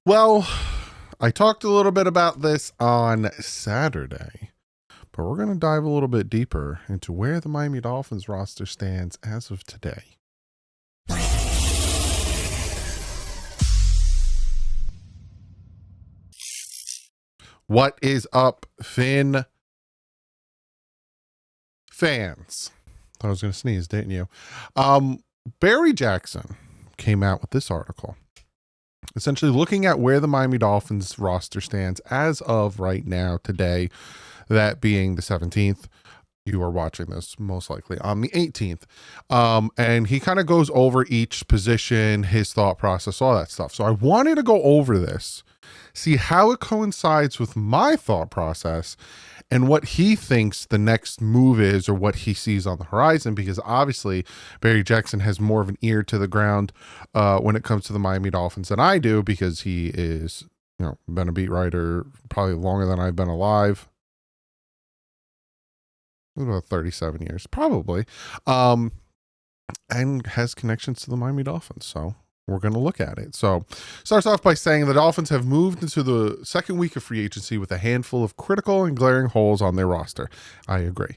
Well, I talked a little bit about this on Saturday, but we're going to dive a little bit deeper into where the Miami Dolphins roster stands as of today. What is up, Finn fans? I was going to sneeze, didn't you? Barry Jackson came out with this article, essentially looking at where the Miami Dolphins roster stands as of right now, today, that being the 17th. You are watching this most likely on the 18th. And he kind of goes over each position, his thought process, all that stuff. So I wanted to go over this, see how it coincides with my thought process and what he thinks the next move is, or what he sees on the horizon, because obviously Barry Jackson has more of an ear to the ground when it comes to the Miami Dolphins than I do, because he is, been a beat writer probably longer than I've been alive. About 37 years, probably, and has connections to the Miami Dolphins. So we're going to look at it. So starts off by saying the Dolphins have moved into the second week of free agency with a handful of critical and glaring holes on their roster. I agree.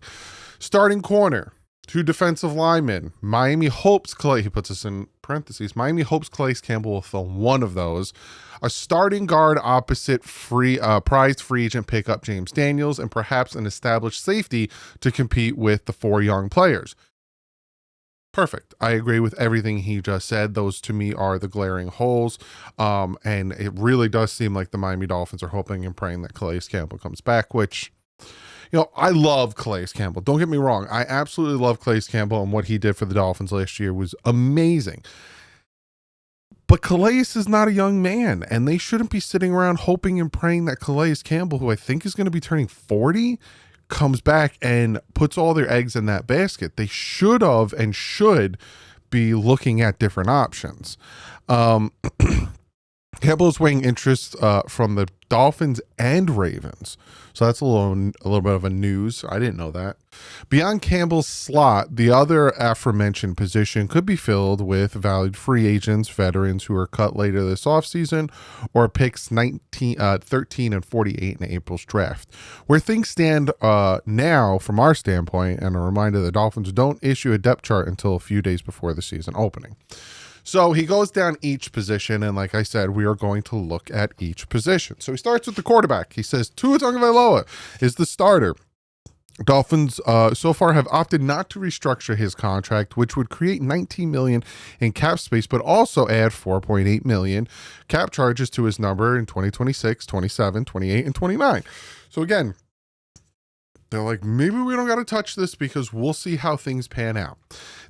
Starting corner, 2 defensive linemen. Miami hopes Klay, he puts this in parentheses, Miami hopes Klay Campbell will fill one of those. A starting guard opposite prized free agent pickup James Daniels, and perhaps an established safety to compete with the 4 young players. Perfect. I agree with everything he just said. Those to me are the glaring holes. And it really does seem like the Miami Dolphins are hoping and praying that Calais Campbell comes back, which, I love Calais Campbell. Don't get me wrong. I absolutely love Calais Campbell, and what he did for the Dolphins last year was amazing. But Calais is not a young man, and they shouldn't be sitting around hoping and praying that Calais Campbell, who I think is going to be turning 40, comes back and puts all their eggs in that basket. They should have and should be looking at different options. Campbell is weighing interest from the Dolphins and Ravens. So that's a little bit of a news. I didn't know that. Beyond Campbell's slot, the other aforementioned position could be filled with valued free agents, veterans who are cut later this offseason, or picks 13 and 48 in April's draft. Where things stand now, from our standpoint, and a reminder, the Dolphins don't issue a depth chart until a few days before the season opening. So he goes down each position, and like I said, we are going to look at each position. So he starts with the quarterback. He says Tua Tagovailoa is the starter. Dolphins so far have opted not to restructure his contract, which would create $19 million in cap space, but also add $4.8 million cap charges to his number in 2026, 27, 28, and 29. So again, they're like, maybe we don't got to touch this because we'll see how things pan out.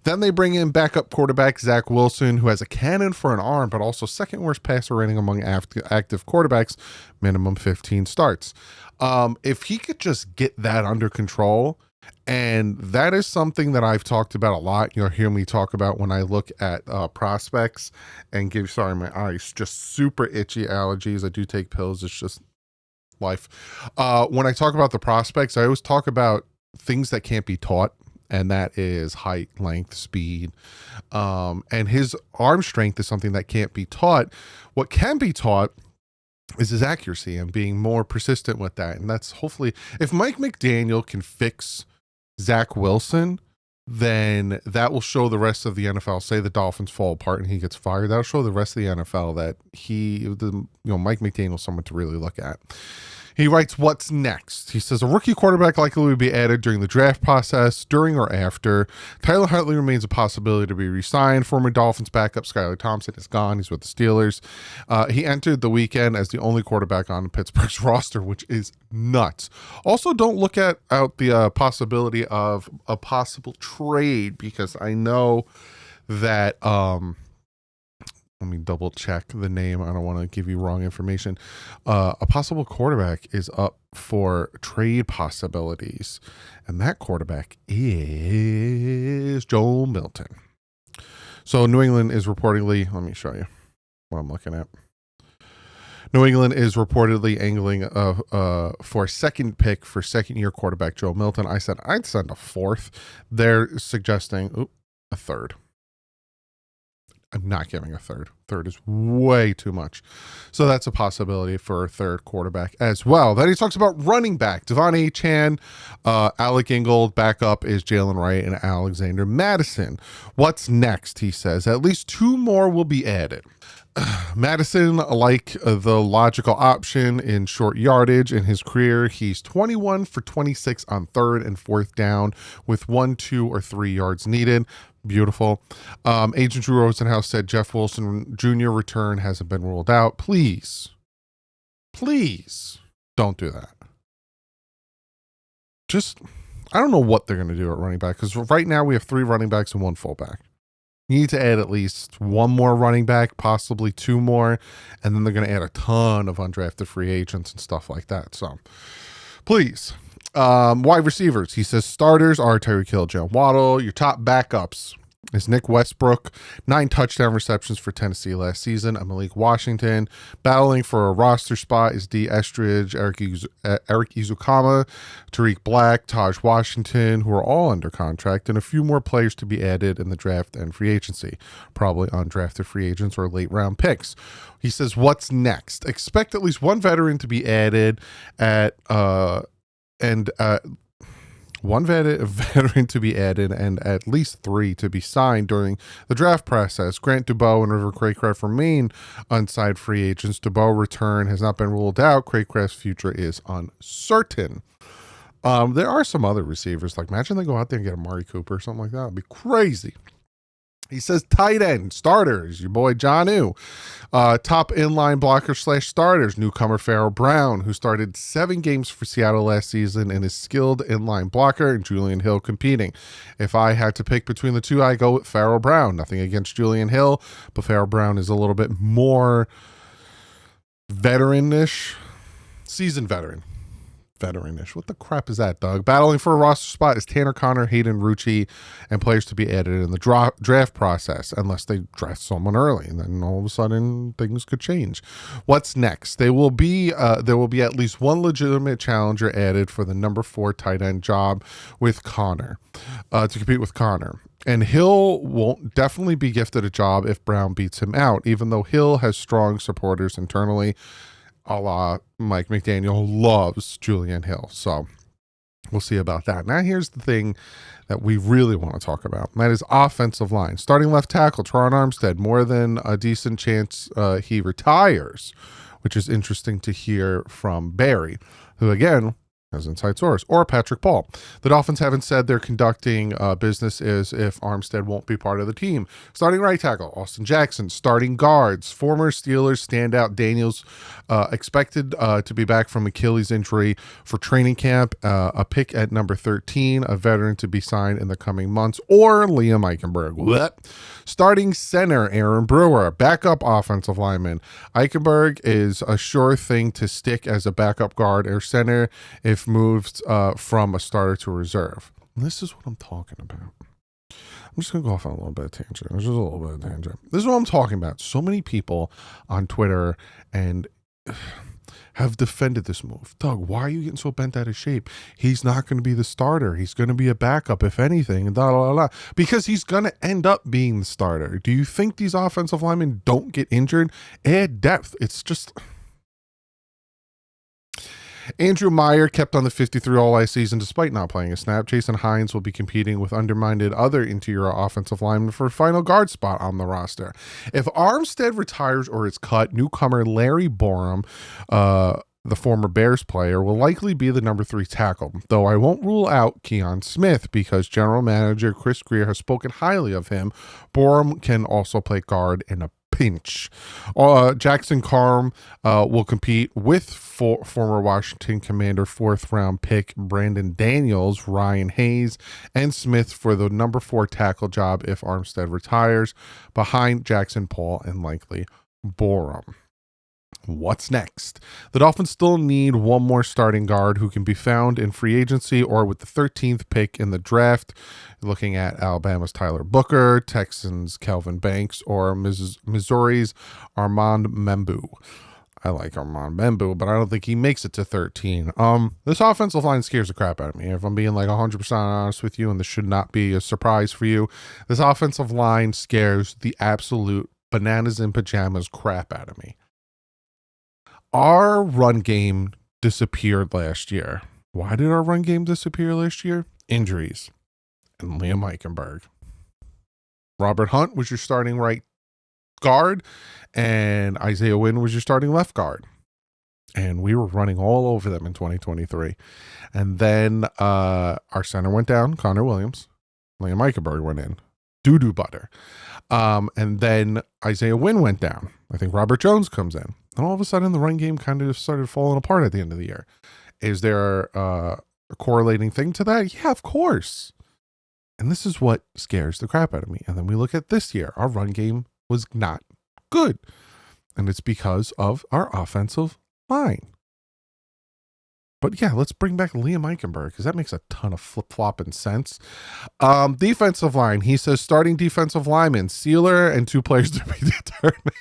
Then they bring in backup quarterback Zach Wilson, who has a cannon for an arm, but also second worst passer rating among active quarterbacks, minimum 15 starts. If he could just get that under control, and that is something that I've talked about a lot. You'll hear me talk about when I look at prospects and my eyes just super itchy, allergies. I do take pills. It's just life. When I talk about the prospects, I always talk about things that can't be taught, and that is height, length, speed, and his arm strength is something that can't be taught. What can be taught is his accuracy and being more persistent with that. And that's hopefully, if Mike McDaniel can fix Zach Wilson, then that will show the rest of the NFL. Say the Dolphins fall apart and he gets fired, that'll show the rest of the NFL that Mike McDaniel is someone to really look at. He writes, what's next? He says, a rookie quarterback likely will be added during the draft process, during or after. Tyler Huntley remains a possibility to be re-signed. Former Dolphins backup Skylar Thompson is gone. He's with the Steelers. He entered the weekend as the only quarterback on Pittsburgh's roster, which is nuts. Also, don't look out the possibility of a possible trade, because I know that... let me double check the name. I don't want to give you wrong information. A possible quarterback is up for trade possibilities, and that quarterback is Joe Milton. So New England is reportedly, let me show you what I'm looking at. New England is reportedly angling for a second pick for second-year quarterback Joe Milton. I said I'd send a fourth. They're suggesting a third. I'm not giving a third. Third is way too much. So that's a possibility for a third quarterback as well. Then he talks about running back. Devon Achane, Alec Ingold, backup is Jalen Wright and Alexander Madison. What's next, he says. At least 2 more will be added. Madison, like the logical option in short yardage in his career, he's 21 for 26 on 3rd and 4th down with 1, 2, or 3 yards needed. Beautiful. Agent Drew Rosenhaus said Jeff Wilson Jr. return hasn't been ruled out. Please don't do that. I don't know what they're going to do at running back, because right now we have 3 running backs and 1 fullback. You need to add at least 1 more running back, possibly 2 more, and then they're going to add a ton of undrafted free agents and stuff like that. So, please. Wide receivers. He says starters are Tyreek Hill, Jalen Waddle. Your top backups is Nick Westbrook, 9 touchdown receptions for Tennessee last season. Malik Washington. Battling for a roster spot is D. Estridge, Eric Izukama, Tariq Black, Taj Washington, who are all under contract, and a few more players to be added in the draft and free agency. Probably undrafted free agents or late round picks. He says, what's next? Expect at least 1 veteran to be added one veteran to be added and at least 3 to be signed during the draft process. Grant Dubois and River Craycraft remain unsigned free agents. Dubois' return has not been ruled out. Craycraft's future is uncertain. There are some other receivers. Like, imagine they go out there and get Amari Cooper or something like that. It'd be crazy. He says tight end starters, your boy Jonnu. Top inline blocker / starters, newcomer Pharaoh Brown, who started 7 games for Seattle last season and is skilled inline blocker, and Julian Hill competing. If I had to pick between the 2, I go with Pharaoh Brown. Nothing against Julian Hill, but Pharaoh Brown is a little bit more veteran-ish, seasoned veteran. Veteranish. What the crap is that, Doug? Battling for a roster spot is Tanner Connor, Hayden Rucci, and players to be added in the draft process, unless they draft someone early, and then all of a sudden things could change. What's next? There will be at least 1 legitimate challenger added for the number 4 tight end job with Connor, to compete with Connor. And Hill won't definitely be gifted a job if Brown beats him out, even though Hill has strong supporters internally. A la Mike McDaniel loves Julian Hill. So we'll see about that. Now here's the thing that we really want to talk about. And that is offensive line. Starting left tackle, Teron Armstead, more than a decent chance he retires, which is interesting to hear from Barry, who again as inside source, or Patrick Paul. The Dolphins haven't said they're conducting business as if Armstead won't be part of the team. Starting right tackle, Austin Jackson. Starting guards, former Steelers standout Daniels, expected to be back from Achilles injury for training camp. A pick at number 13, a veteran to be signed in the coming months, or Liam Eichenberg. What? Starting center, Aaron Brewer. Backup offensive lineman. Eichenberg is a sure thing to stick as a backup guard or center if moved from a starter to a reserve. And this is what I'm talking about. I'm just going to go off on a little bit of tangent. This is what I'm talking about. So many people on Twitter and have defended this move. Doug, why are you getting so bent out of shape? He's not going to be the starter. He's going to be a backup, if anything. Because he's going to end up being the starter. Do you think these offensive linemen don't get injured? Add depth. It's just... Andrew Meyer kept on the 53 all-eye season despite not playing a snap. Jason Hines will be competing with undermined other interior offensive linemen for a final guard spot on the roster. If Armstead retires or is cut, newcomer Larry Borum, the former Bears player, will likely be the number 3 tackle, though I won't rule out Keon Smith because general manager Chris Greer has spoken highly of him. Borum can also play guard in a pinch. Jackson Carm will compete with former Washington Commander 4th round pick Brandon Daniels, Ryan Hayes, and Smith for the number 4 tackle job if Armstead retires, behind Jackson Paul and likely Borum. What's next? The Dolphins still need 1 more starting guard who can be found in free agency or with the 13th pick in the draft. Looking at Alabama's Tyler Booker, Texans' Kelvin Banks, or Missouri's Armand Membu. I like Armand Bembu, but I don't think he makes it to 13. This offensive line scares the crap out of me. If I'm being like 100% honest with you, and this should not be a surprise for you, this offensive line scares the absolute bananas in pajamas crap out of me. Our run game disappeared last year. Why did our run game disappear last year? Injuries and Liam Eichenberg. Robert Hunt was your starting right guard, and Isaiah Wynn was your starting left guard. And we were running all over them in 2023. And then our center went down, Connor Williams. Liam Eichenberg went in. Doo-doo butter. And then Isaiah Wynn went down. I think Robert Jones comes in. And all of a sudden, the run game kind of started falling apart at the end of the year. Is there a correlating thing to that? Yeah, of course. And this is what scares the crap out of me. And then we look at this year. Our run game was not good. And it's because of our offensive line. But yeah, let's bring back Liam Eichenberg because that makes a ton of flip-flopping sense. Defensive line. He says starting defensive lineman, Sealer, and 2 players to be determined.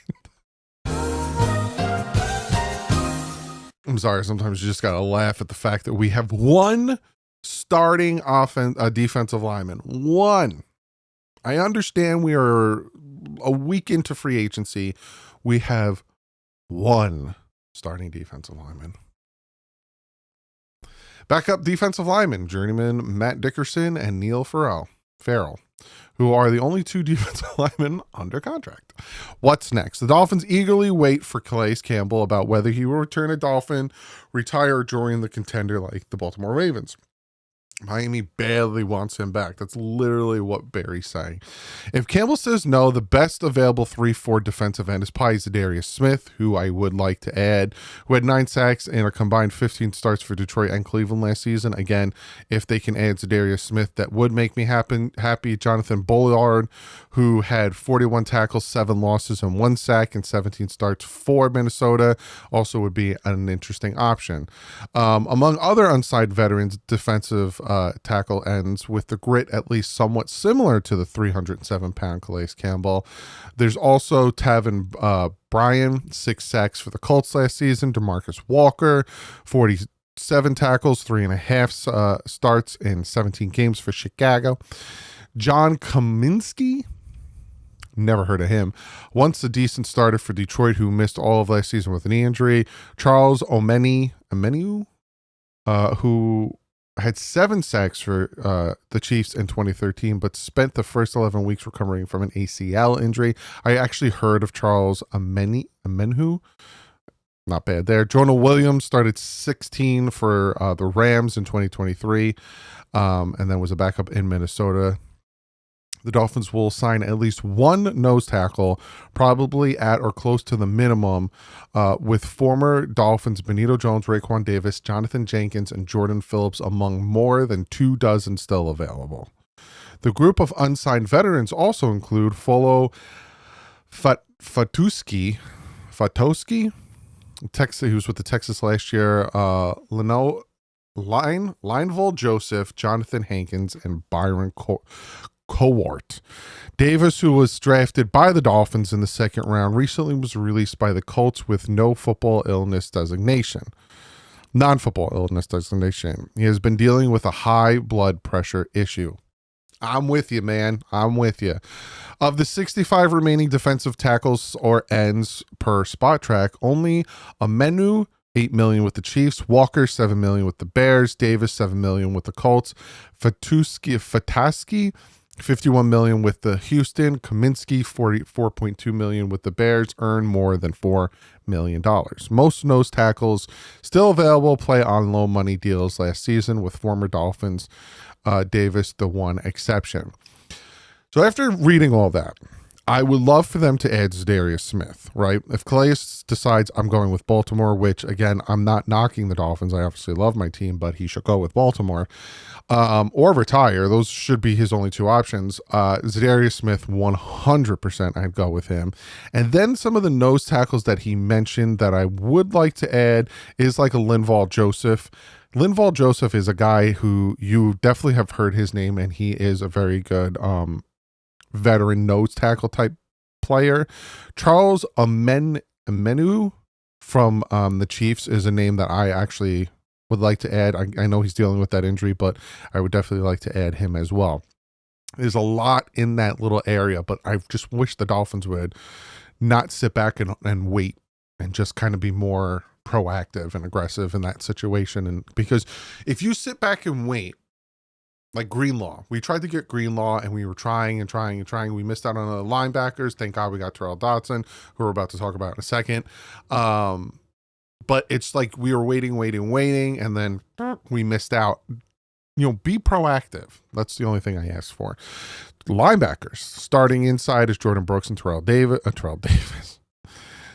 I'm sorry. Sometimes you just got to laugh at the fact that we have one starting defensive lineman. One. I understand we are a week into free agency. We have one starting defensive lineman. Backup defensive linemen, journeyman Matt Dickerson and Neil Farrell, who are the only 2 defensive linemen under contract. What's next? The Dolphins eagerly wait for Calais Campbell about whether he will return a Dolphin, retire, or join the contender like the Baltimore Ravens. Miami badly wants him back. That's literally what Barry's saying. If Campbell says no, the best available 3-4 defensive end is probably Zadarius Smith, who I would like to add, who had 9 sacks and a combined 15 starts for Detroit and Cleveland last season. Again, if they can add Zadarius Smith, that would make me happy. Jonathan Bullard, who had 41 tackles, 7 losses, and 1 sack and 17 starts for Minnesota, also would be an interesting option. Among other unsigned veterans, defensive tackle ends with the grit at least somewhat similar to the 307-pound Calais Campbell. There's also Tavin Bryan, 6 sacks for the Colts last season. DeMarcus Walker, 47 tackles, 3.5 starts in 17 games for Chicago. John Kaminsky, never heard of him. Once a decent starter for Detroit, who missed all of last season with a knee injury. Charles Omenihu, who had 7 sacks for the Chiefs in 2013, but spent the first 11 weeks recovering from an ACL injury. I actually heard of Charles Omenihu. Not bad there. Jonah Williams started 16 for the Rams in 2023, and then was a backup in Minnesota. The Dolphins will sign at least 1 nose tackle, probably at or close to the minimum, with former Dolphins Benito Jones, Raekwon Davis, Jonathan Jenkins, and Jordan Phillips among more than 2 dozen still available. The group of unsigned veterans also include Folo Fatoski, Texas, who was with the Texas last year, Linval Joseph, Jonathan Hankins, and Byron Cowart. Davis, who was drafted by the Dolphins in the 2nd round, recently was released by the Colts with non-football illness designation. He has been dealing with a high blood pressure issue. I'm with you, man. I'm with you. Of the 65 remaining defensive tackles or ends per spot track, only Omenihu, $8 million with the Chiefs, Walker, $7 million with the Bears, Davis, $7 million with the Colts, Fataski, $51 million with the Houston, Kaminsky, $44.2 million with the Bears, earn more than $4 million. Most nose tackles still available play on low money deals last season, with former Dolphins Davis the one exception. So after reading all that, I would love for them to add Zadarius Smith, right? If Calais decides I'm going with Baltimore, which, again, I'm not knocking the Dolphins. I obviously love my team, but he should go with Baltimore, or retire. Those should be his only 2 options. Zadarius Smith, 100%, I'd go with him. And then some of the nose tackles that he mentioned that I would like to add is like a Linval Joseph. Linval Joseph is a guy who you definitely have heard his name, and he is a very good veteran nose tackle type player. Charles Omenihu, from the Chiefs is a name that I actually would like to add. I know he's dealing with that injury, but I would definitely like to add him as well. There's a lot in that little area, but I just wish the Dolphins would not sit back and wait and just kind of be more proactive and aggressive in that situation. And because if you sit back and wait, like Greenlaw, we tried to get Greenlaw and we were trying and trying and trying. We missed out on the linebackers. Thank God we got Terrell Dodson, who we're about to talk about in a second. But it's like we were waiting, and then we missed out. Be proactive. That's the only thing I asked for. Linebackers starting inside is Jordan Brooks and Terrell Davis.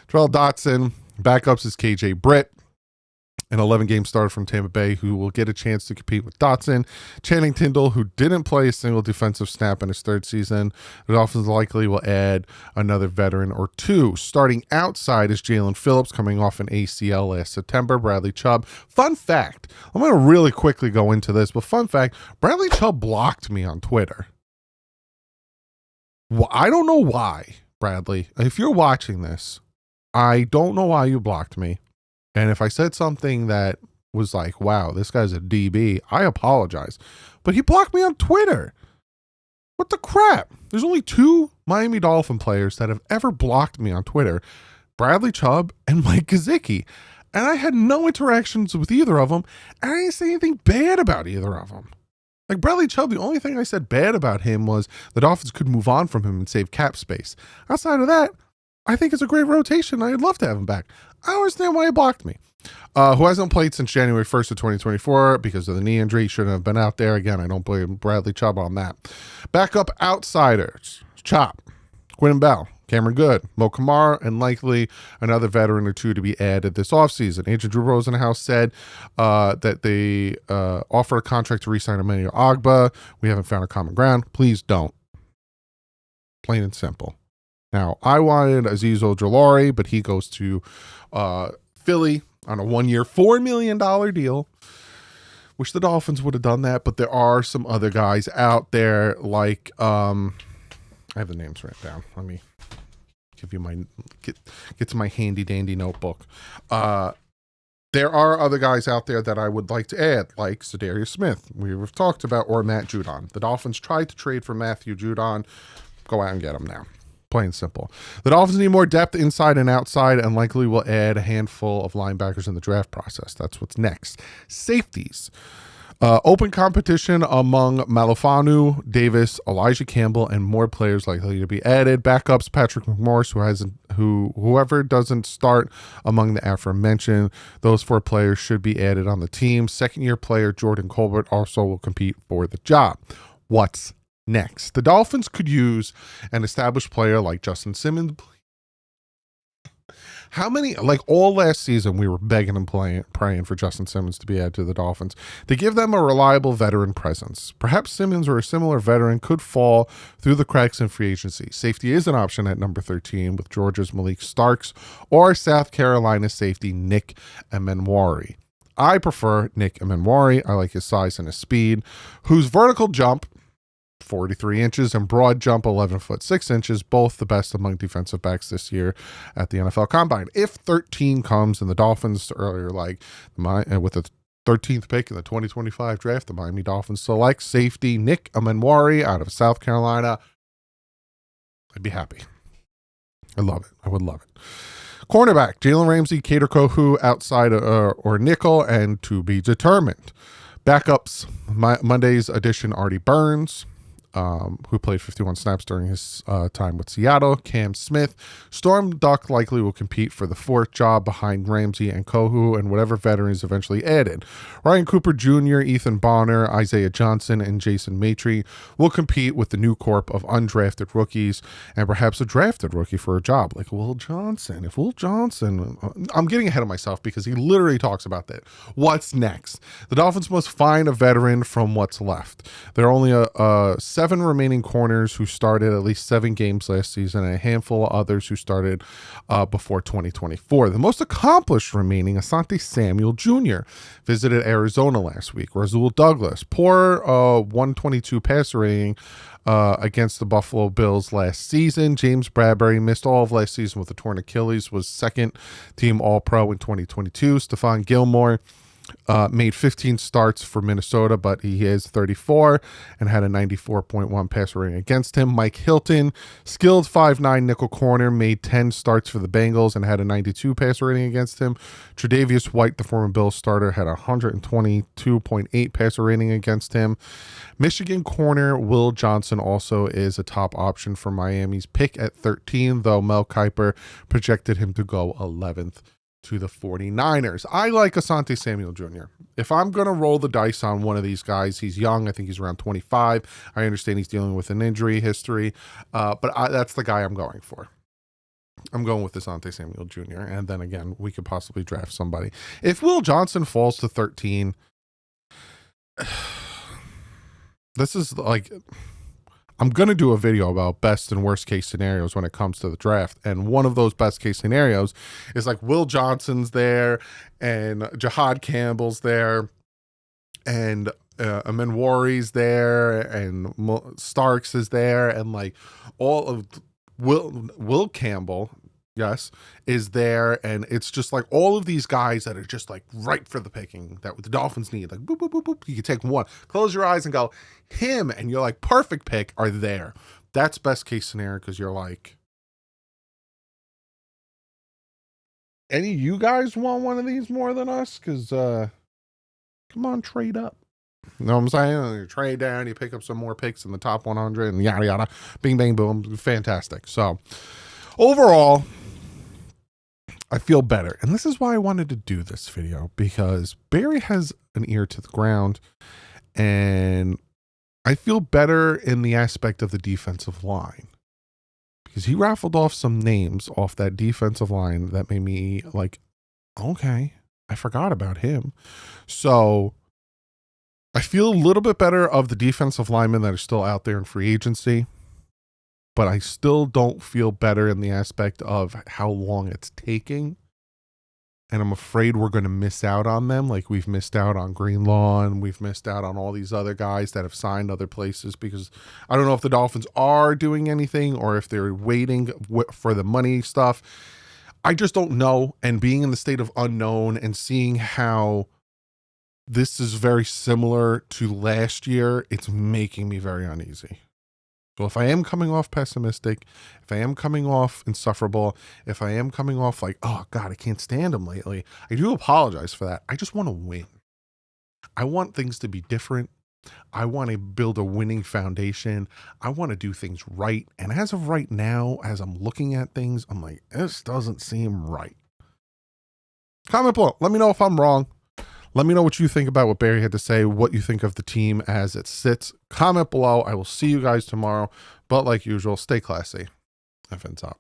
Terrell Dodson. Backups is KJ Britt, an 11-game starter from Tampa Bay who will get a chance to compete with Dotson. Channing Tindall, who didn't play a single defensive snap in his third season. The Dolphins likely will add another veteran or two. Starting outside is Jalen Phillips, coming off an ACL last September. Bradley Chubb. Fun fact, I'm going to really quickly go into this, but fun fact, Bradley Chubb blocked me on Twitter. Well, I don't know why, Bradley. If you're watching this, I don't know why you blocked me. And if I said something that was like, wow, this guy's a DB, I apologize. But he blocked me on Twitter. What the crap? There's only 2 Miami Dolphin players that have ever blocked me on Twitter, Bradley Chubb and Mike Gesicki. And I had no interactions with either of them, and I didn't say anything bad about either of them. Like Bradley Chubb, the only thing I said bad about him was the Dolphins could move on from him and save cap space. Outside of that, I think it's a great rotation. I'd love to have him back. I don't understand why he blocked me. Who hasn't played since January 1st of 2024 because of the knee injury. Shouldn't have been out there. Again, I don't blame Bradley Chubb on that. Backup outsiders. Chop. Quinn Bell. Cameron Good. Mo Kamara. And likely another veteran or two to be added this offseason. Agent Drew Rosenhaus said that they offer a contract to re-sign Emmanuel Ogbah. We haven't found a common ground. Please don't. Plain and simple. Now, I wanted Azeez Ojulari, but he goes to Philly on a 1-year, $4 million deal. Wish the Dolphins would have done that, but there are some other guys out there like, I have the names written down. Let me give you get to my handy dandy notebook. There are other guys out there that I would like to add, like Zadarius Smith. We've talked about, or Matt Judon. The Dolphins tried to trade for Matthew Judon. Go out and get him now. Plain and simple. The Dolphins need more depth inside and outside and likely will add a handful of linebackers in the draft process. That's what's next. Safeties. Open competition among Malofanu, Davis, Elijah Campbell, and more players likely to be added. Backups, Patrick McMorris, whoever doesn't start among the aforementioned. Those 4 players should be added on the team. Second-year player Jordan Colbert also will compete for the job. What's next? The Dolphins could use an established player like Justin Simmons. How many, like all last season, we were begging and praying for Justin Simmons to be added to the Dolphins to give them a reliable veteran presence. Perhaps Simmons or a similar veteran could fall through the cracks in free agency. Safety is an option at number 13 with Georgia's Malik Starks or South Carolina safety Nick Emenwari. I prefer Nick Emenwari. I like his size and his speed, whose vertical jump 43 inches and broad jump 11 foot 6 inches, both the best among defensive backs this year at the NFL Combine. If 13 comes and the Dolphins earlier, like with the 13th pick in the 2025 draft, the Miami Dolphins select safety Nick Emenwari out of South Carolina, I'd be happy. I love it. I would love it. Cornerback Jalen Ramsey, Kader Kohu outside or nickel, and to be determined. Backups Monday's addition Artie Burns, who played 51 snaps during his time with Seattle. Cam Smith. Storm Duck likely will compete for the 4th job behind Ramsey and Kohu and whatever veterans eventually added. Ryan Cooper Jr., Ethan Bonner, Isaiah Johnson, and Jason Maitre will compete with the new corp of undrafted rookies and perhaps a drafted rookie for a job like Will Johnson. If Will Johnson, I'm getting ahead of myself because he literally talks about that. What's next? The Dolphins must find a veteran from what's left. There are only 7 remaining corners who started at least 7 games last season, and a handful of others who started before 2024. The most accomplished remaining, Asante Samuel Jr., visited Arizona last week. Rasul Douglas, poor 122 passer rating against the Buffalo Bills last season. James Bradbury missed all of last season with a torn Achilles, was second team All-Pro in 2022. Stephon Gilmore made 15 starts for Minnesota, but he is 34 and had a 94.1 passer rating against him. Mike Hilton, skilled 5'9" nickel corner, made 10 starts for the Bengals and had a 92 passer rating against him. Tre'Davious White, the former Bills starter, had a 122.8 passer rating against him. Michigan corner Will Johnson also is a top option for Miami's pick at 13, though Mel Kiper projected him to go 11th to the 49ers. I like Asante Samuel Jr. If I'm going to roll the dice on one of these guys, he's young. I think he's around 25. I understand he's dealing with an injury history, but that's the guy I'm going for. I'm going with Asante Samuel Jr. And then again, we could possibly draft somebody. If Will Johnson falls to 13, this is like, I'm going to do a video about best and worst case scenarios when it comes to the draft. And one of those best case scenarios is like Will Johnson's there and Jihad Campbell's there and Amenwari's there and Starks is there. And like all of Will Campbell, yes, is there. And it's just like all of these guys that are just like right for the picking that the Dolphins need. Like boop, boop, boop, boop. You can take one, close your eyes and go him. And you're like, perfect pick are there. That's best case scenario. Cause you're like, any of you guys want one of these more than us? Cause, come on, trade up. You know what I'm saying? You trade down, you pick up some more picks in the top 100 and yada, yada, bing, bang, boom. Fantastic. So overall, I feel better. And this is why I wanted to do this video, because Barry has an ear to the ground and I feel better in the aspect of the defensive line, because he raffled off some names off that defensive line that made me like, okay, I forgot about him. So I feel a little bit better of the defensive linemen that are still out there in free agency, but I still don't feel better in the aspect of how long it's taking. And I'm afraid we're going to miss out on them. Like we've missed out on Greenlaw and we've missed out on all these other guys that have signed other places, because I don't know if the Dolphins are doing anything or if they're waiting for the money stuff. I just don't know. And being in the state of unknown and seeing how this is very similar to last year, it's making me very uneasy. So if I am coming off pessimistic, if I am coming off insufferable, if I am coming off like, oh God, I can't stand him lately, I do apologize for that. I just want to win. I want things to be different. I want to build a winning foundation. I want to do things right. And as of right now, as I'm looking at things, I'm like, this doesn't seem right. Comment below. Let me know if I'm wrong. Let me know what you think about what Barry had to say, what you think of the team as it sits. Comment below. I will see you guys tomorrow. But like usual, stay classy. FN's up.